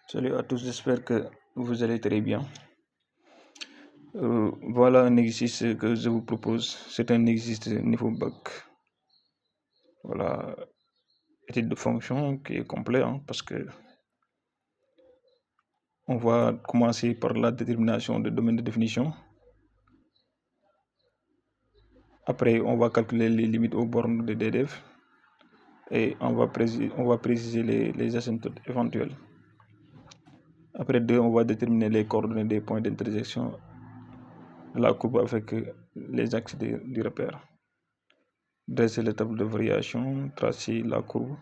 Salut à tous, j'espère que vous allez très bien. Voilà un exercice que je vous propose. C'est un exercice niveau bac. Voilà, étude de fonction qui est complet parce que on va commencer par la détermination des domaines de définition. Après, on va calculer les limites aux bornes de DDF et on va préciser les asymptotes éventuels. Après deux, on va déterminer les coordonnées des points d'intersection de la courbe avec les axes du repère. Dresser les tables de variation, tracer la courbe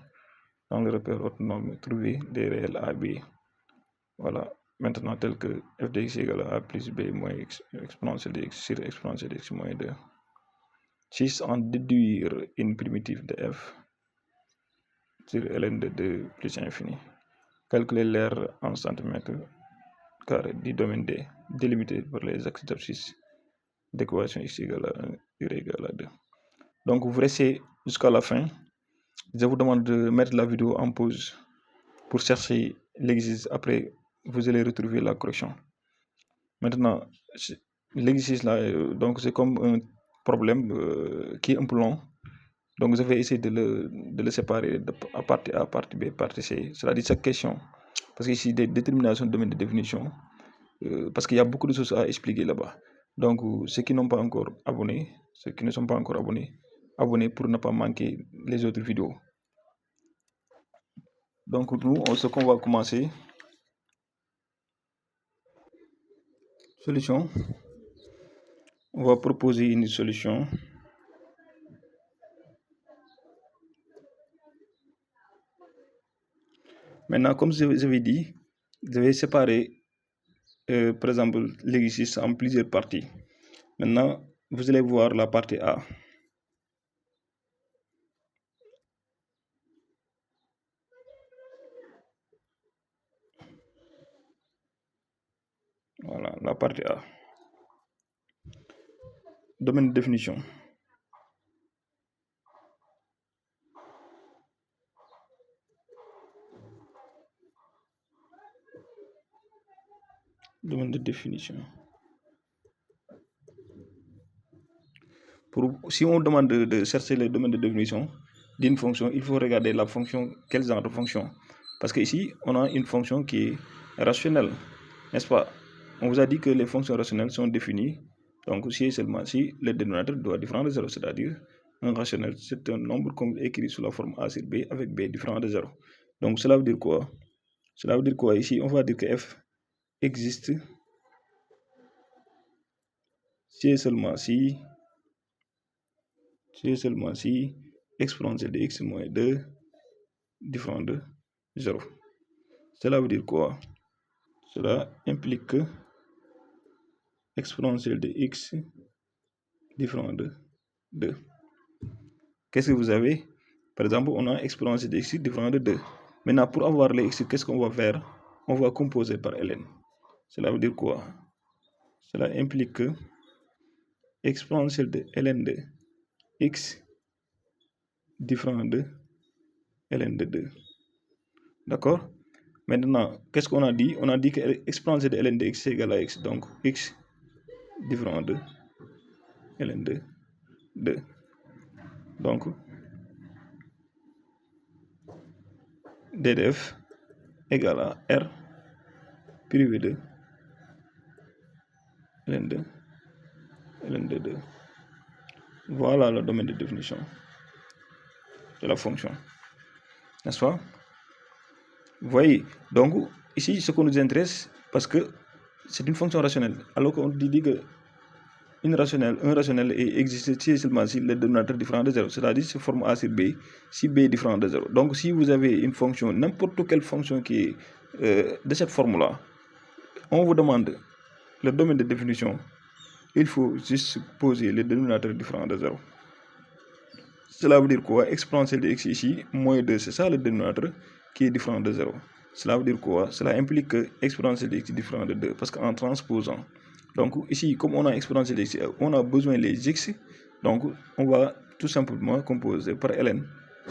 dans le repère autonome, trouver des réels A, B. Voilà, maintenant tel que f de x égale à plus b moins x exponentielle de x sur exponentielle de x moins 2. 6. En déduire une primitive de f sur ln de 2 plus infini. Calculer l'aire en centimètres carrés du domaine D, délimité par les axes d'abscisse d'équation x égale à 1, y égale à 2. Donc vous restez jusqu'à la fin. Je vous demande de mettre la vidéo en pause pour chercher l'exercice. Après, vous allez retrouver la correction. Maintenant, l'exercice là, donc c'est comme un problème qui est un peu long. Donc, je vais essayer de le séparer à partie A, partie B, partie C. C'est-à-dire chaque question. Parce qu'ici, des déterminations de domaine de définition. Parce qu'il y a beaucoup de choses à expliquer là-bas. Donc, ceux qui n'ont pas encore abonné, ceux qui ne sont pas encore abonnez pour ne pas manquer les autres vidéos. Donc, nous, ce qu'on va commencer. Solution. On va proposer une solution. Maintenant, comme je vous ai dit, je vais séparer, par exemple, l'exercice en plusieurs parties. Maintenant, vous allez voir la partie A. Voilà, la partie A. Domaine de définition. Domaine de définition. Si on demande de chercher le domaine de définition d'une fonction, il faut regarder la fonction, quel genre de fonction. Parce qu'ici, on a une fonction qui est rationnelle, n'est-ce pas? On vous a dit que les fonctions rationnelles sont définies. Donc, si et seulement si le dénominateur doit différent de 0, c'est-à-dire un rationnel, c'est un nombre écrit sous la forme A sur B avec B différent de 0. Donc, cela veut dire quoi? Cela veut dire quoi? Ici, on va dire que f existe si et seulement si exponentielle de x moins 2 différent de 0. Cela veut dire quoi? Cela implique que exponentielle de x différent de 2. Qu'est-ce que vous avez? Par exemple, on a exponentielle de x différent de 2. Maintenant, pour avoir les x, qu'est-ce qu'on va faire? On va composer par ln. Cela veut dire quoi? Cela implique que exponentielle de ln de x différent de ln de 2. D'accord? Maintenant, qu'est-ce qu'on a dit? On a dit que exponentielle de ln de x est égal à x. Donc, x différent de ln de 2. Donc, ddf égale à r privé de ln de 2. Voilà le domaine de définition de la fonction. N'est-ce pas? Vous voyez, donc ici, ce qui nous intéresse, parce que c'est une fonction rationnelle, alors qu'on dit que un rationnel existe si seulement si le dénominateur est différent de 0, c'est-à-dire si forme A sur B, si B est différent de 0. Donc, si vous avez une fonction, n'importe quelle fonction qui est de cette forme-là, on vous demande le domaine de définition, il faut juste poser le dénominateur différent de 0. Cela veut dire quoi? Exponentielle de x ici, moins 2, c'est ça le dénominateur qui est différent de 0. Cela veut dire quoi? Cela implique que exponentielle de x est différent de 2, parce qu'en transposant, donc ici, comme on a exponentielle de x, on a besoin des x, donc on va tout simplement composer par ln.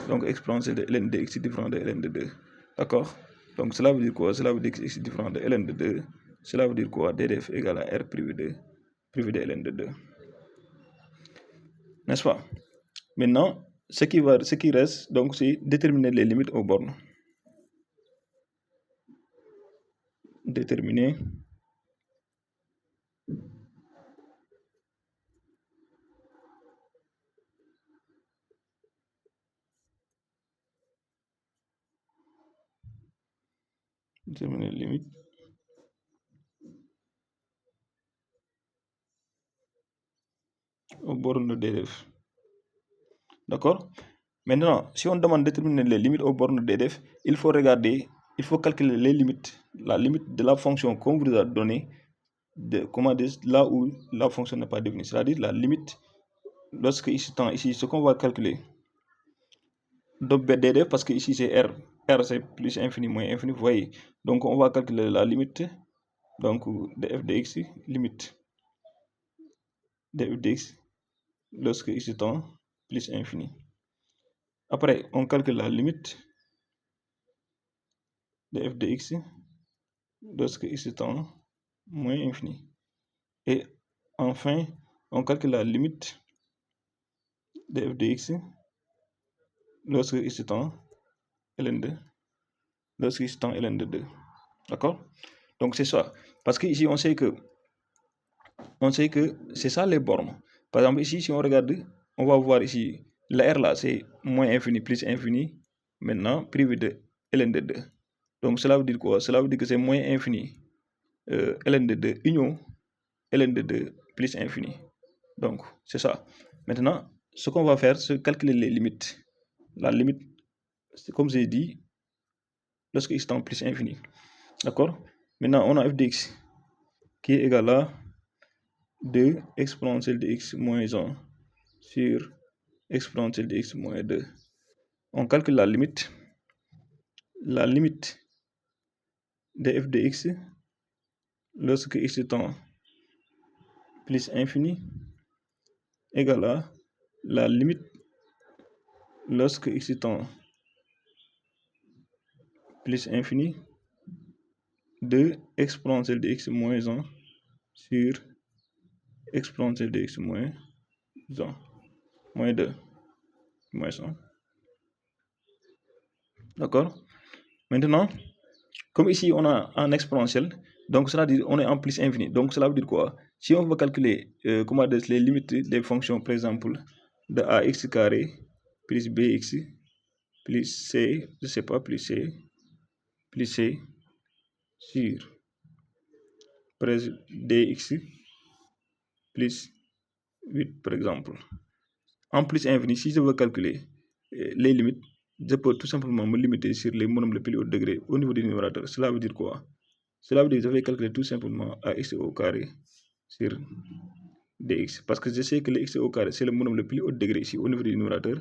Donc exponentielle de ln de x est différent de ln de 2. D'accord? Donc cela veut dire quoi? Cela veut dire que x est différent de ln de 2. Cela veut dire quoi? DDF égale à R privé de ln de 2. N'est-ce pas? Maintenant, ce qui reste, donc, c'est déterminer les limites aux bornes. Déterminer les limites aux bornes de DDF. D'accord? Maintenant, si on demande de déterminer les limites aux bornes de DDF, il faut calculer les limites, la limite de la fonction qu'on vous a donnée, là où la fonction n'est pas définie. C'est-à-dire la limite, lorsque ici, ce qu'on va calculer, de DDF, parce que ici c'est R, R c'est plus infini, moins infini, vous voyez. Donc on va calculer la limite, donc de f de x, limite de f de x, lorsque ici tend plus infini. Après, on calcule la limite de f de x lorsque x tend moins infini. Et enfin, on calcule la limite de f de x lorsque x tend ln de lorsque x tend ln de 2. D'accord? Donc c'est ça. Parce que ici, on sait que c'est ça les bornes. Par exemple, ici, si on regarde, on va voir ici, la R là, c'est moins infini plus infini, maintenant privé de ln de 2. Donc cela veut dire quoi? Cela veut dire que c'est moins infini ln de 2 union ln de 2 plus infini. Donc c'est ça. Maintenant, ce qu'on va faire, c'est calculer les limites. La limite, c'est comme j'ai dit, lorsque x tend plus infini. D'accord? Maintenant, on a f de x qui est égal à 2 exponentielle de x moins 1 sur exponentielle de x moins 2. On calcule la limite de f de x lorsque x tend plus infini égale à la limite lorsque x tend plus infini de exponentielle de x moins 1 sur exponentielle de x moins 1, moins 2, moins 1. D'accord? Maintenant, comme ici on a un exponentiel, donc cela veut dire on est en plus infini. Donc cela veut dire quoi? Si on veut calculer les limites des fonctions, par exemple, de ax carré plus bx plus c, je sais pas, plus c sur dx plus 8, par exemple. En plus infini, si je veux calculer les limites, je peux tout simplement me limiter sur les monomes le plus haut degré au niveau du numérateur. Cela veut dire quoi? Cela veut dire que je vais calculer tout simplement ax au carré sur dx. Parce que je sais que le x au carré, c'est le monombre le plus haut degré ici au niveau du numérateur.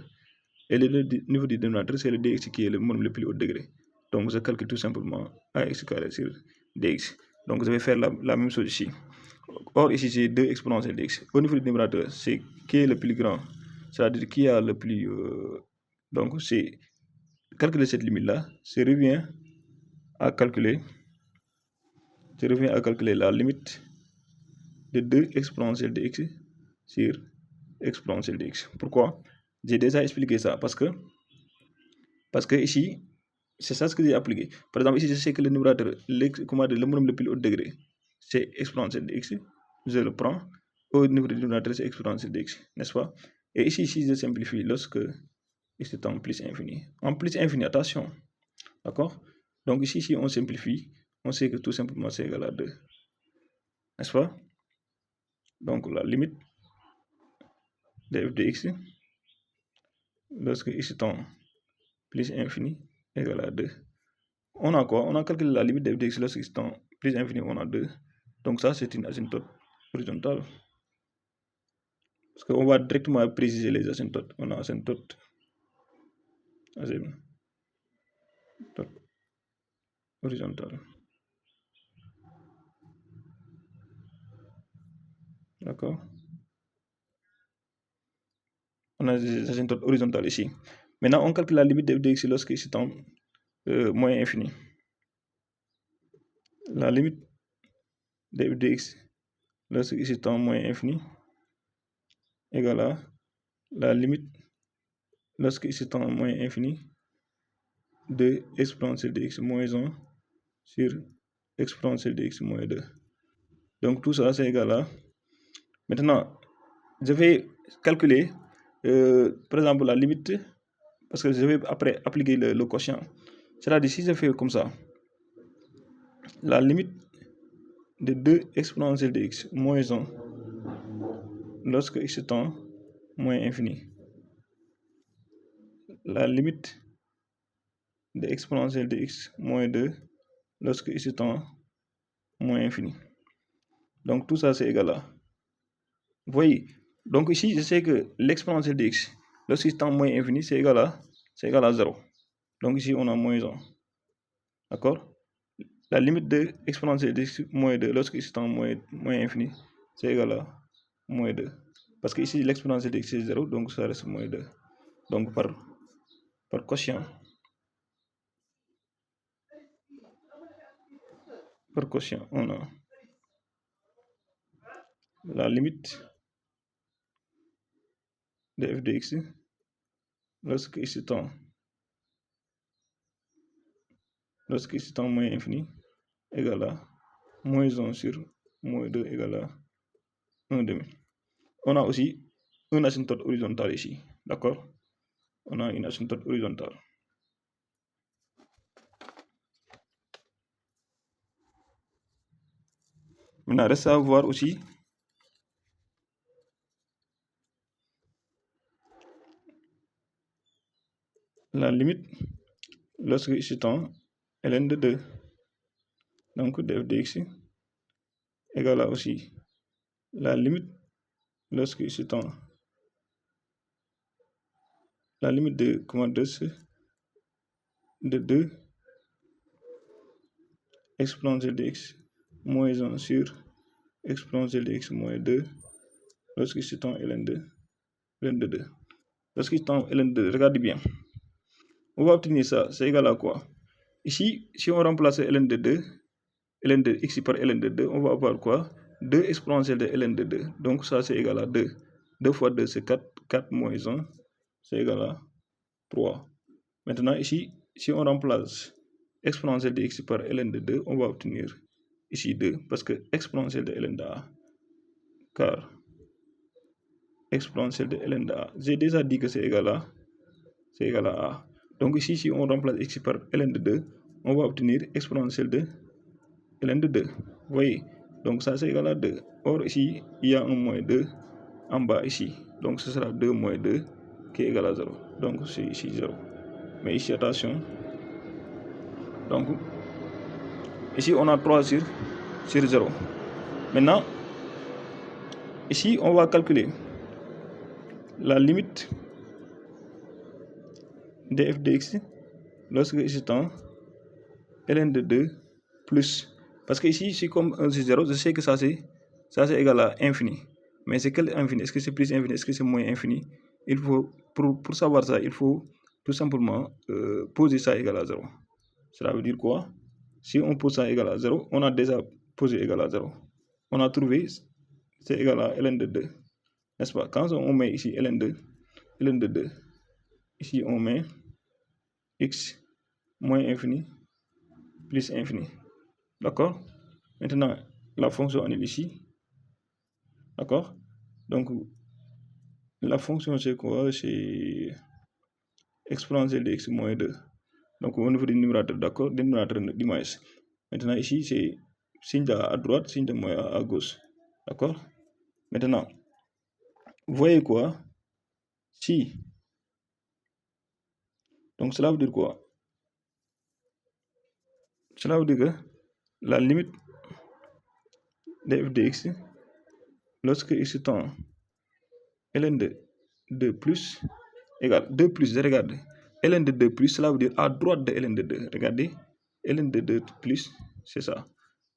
Et le niveau du dénominateur, c'est le dx qui est le monombre le plus haut degré. Donc je calcule tout simplement ax carré sur dx. Donc je vais faire la même chose ici. Or ici j'ai 2 exponentielles dx. Au niveau du numérateur, c'est qui est le plus grand, c'est-à-dire qui a le plus... donc c'est calculer cette limite-là, ça revient à calculer la limite de 2 exponentielles de x sur exponentielle de x. Pourquoi? J'ai déjà expliqué ça parce que ici, c'est ça ce que j'ai appliqué. Par exemple, ici, je sais que le numérateur, le monombre le plus haut degré, c'est exponentielle de x. Je le prends. Au niveau du numérateur, c'est exponentielle de x, n'est-ce pas? Et ici, si je simplifie, lorsque x est en plus infini. En plus infini, attention. D'accord? Donc ici, si on simplifie, on sait que tout simplement c'est égal à 2. N'est-ce pas? Donc la limite de f de x lorsque x tend plus infini égale à 2. On a quoi? On a calculé la limite de f de x lorsque x tend plus infini, on a 2. Donc ça, c'est une asymptote horizontale. Parce qu'on va directement préciser les asymptotes. On a asymptote horizontale. D'accord? On a des asymptotes horizontales ici. Maintenant, on calcule la limite de f de x lorsque x tend moins infini. la limite de f de x lorsque x tend moins infini égale à la limite lorsque x tend moins infini de exponentielle de x moins 1 sur exponentielle de x moins 2. Donc tout ça c'est égal à... Maintenant, je vais calculer par exemple la limite, parce que je vais après appliquer le quotient. C'est-à-dire si je fais comme ça, la limite de 2 exponentielle de x moins 1 lorsque x tend moins infini. La limite de exponentielle de x moins 2 lorsque x tend moins infini. Donc tout ça c'est égal à... Vous voyez, donc ici je sais que l'exponentielle de x lorsqu'il tend moins infini c'est égal à 0. Donc ici on a moins 1. D'accord? La limite de exponentielle de x moins 2 lorsque x tend moins infini c'est égal à moins 2. Parce que ici l'exponentielle de x c'est 0, donc ça reste moins 2. Donc par quotient, on a la limite de f de x lorsque x tend moins infini égale à moins 1 sur moins 2 égale à 1 demi. On a aussi une asymptote horizontale ici, d'accord? On a une asymptote horizontale. Maintenant, reste à voir aussi la limite lorsque x tend ln de 2. Donc df de x égale à aussi la limite lorsque x tend la limite de de 2 exponentielle de x moins 1 sur exponentielle de x moins 2 lorsque x tend ln de 2. Lorsque x tend ln de 2, regardez bien. On va obtenir ça, c'est égal à quoi? Ici, si on remplace ln de 2, ln de x par ln de 2, on va avoir quoi? 2 exponentielle de ln de 2. Donc ça c'est égal à 2. 2 fois 2 c'est 4. 4 moins 1, c'est égal à 3. Maintenant ici, si on remplace exponentielle de x par ln de 2, on va obtenir ici 2. Parce que exponentielle de ln de a, car exponentielle de ln de a, j'ai déjà dit que c'est égal à a. Donc ici, si on remplace x par ln de 2, on va obtenir exponentielle de ln de 2. Vous voyez? Donc ça c'est égal à 2. Or ici, il y a un moins 2 en bas ici. Donc ce sera 2 moins 2 qui est égal à 0. Donc c'est ici 0. Mais ici, attention. Donc ici, on a 3 sur 0. Maintenant, ici, on va calculer la limite de f de x lorsque x tend ln de 2 plus. Parce que ici, c'est comme 1 sur 0, je sais que ça c'est égal à infini. Mais c'est quel infini? Est-ce que c'est plus infini? Est-ce que c'est moins infini? Il faut, pour savoir ça, il faut tout simplement poser ça égal à 0. Cela veut dire quoi? Si on pose ça égal à 0, on a déjà posé égal à 0. On a trouvé c'est égal à ln de 2. N'est-ce pas? Quand on met ici ln de 2, ici on met x moins infini plus infini. D'accord? Maintenant, la fonction annule ici. D'accord? Donc, la fonction c'est quoi? C'est exponentielle de x moins 2. Donc, au niveau du numérateur, d'accord? Dénominateur du moins. Maintenant, ici, c'est signe de à droite, signe de moins à gauche. D'accord? Maintenant, vous voyez quoi? Si. Donc, cela veut dire quoi? Cela veut dire que la limite de f de x, lorsque x tend ln de 2 plus égale 2 plus, regardez. Ln de 2 plus, cela veut dire à droite de ln de 2. Regardez, ln de 2 plus, c'est ça.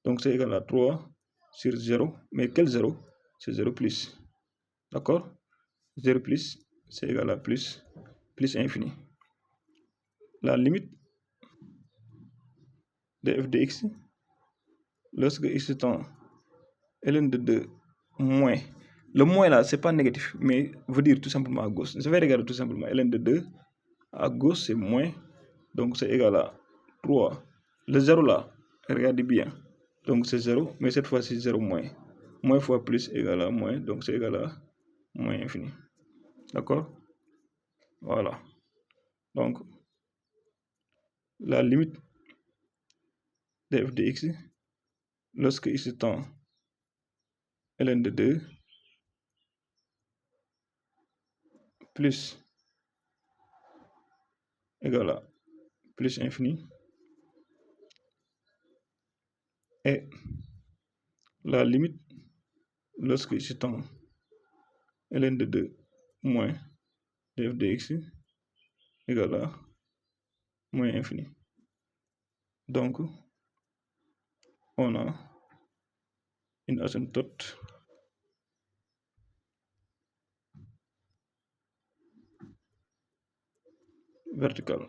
Donc c'est égal à 3 sur 0. Mais quel 0? C'est 0 plus. D'accord? 0 plus, c'est égal à plus infini. La limite de f de x lorsque x tend ln de 2 moins, le moins là, c'est pas négatif, mais veut dire tout simplement à gauche. Je vais regarder tout simplement ln de 2 à gauche, c'est moins, donc c'est égal à 3. Le 0 là, regardez bien, donc c'est 0, mais cette fois-ci 0 moins. Moins fois plus égal à moins, donc c'est égal à moins infini. D'accord? Voilà. Donc, la limite de f de x, lorsque x tend ln de 2 plus égal à plus infini, et la limite lorsque x tend ln de 2 moins de f de x égale à moins infini. Donc, on a une asymptote verticale.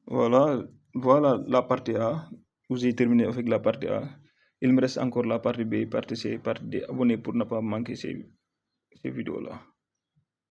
Voilà la partie A. Vous avez terminé avec la partie A. Il me reste encore la partie B, partie C, partie D. Abonnez pour ne pas manquer ces vidéos-là.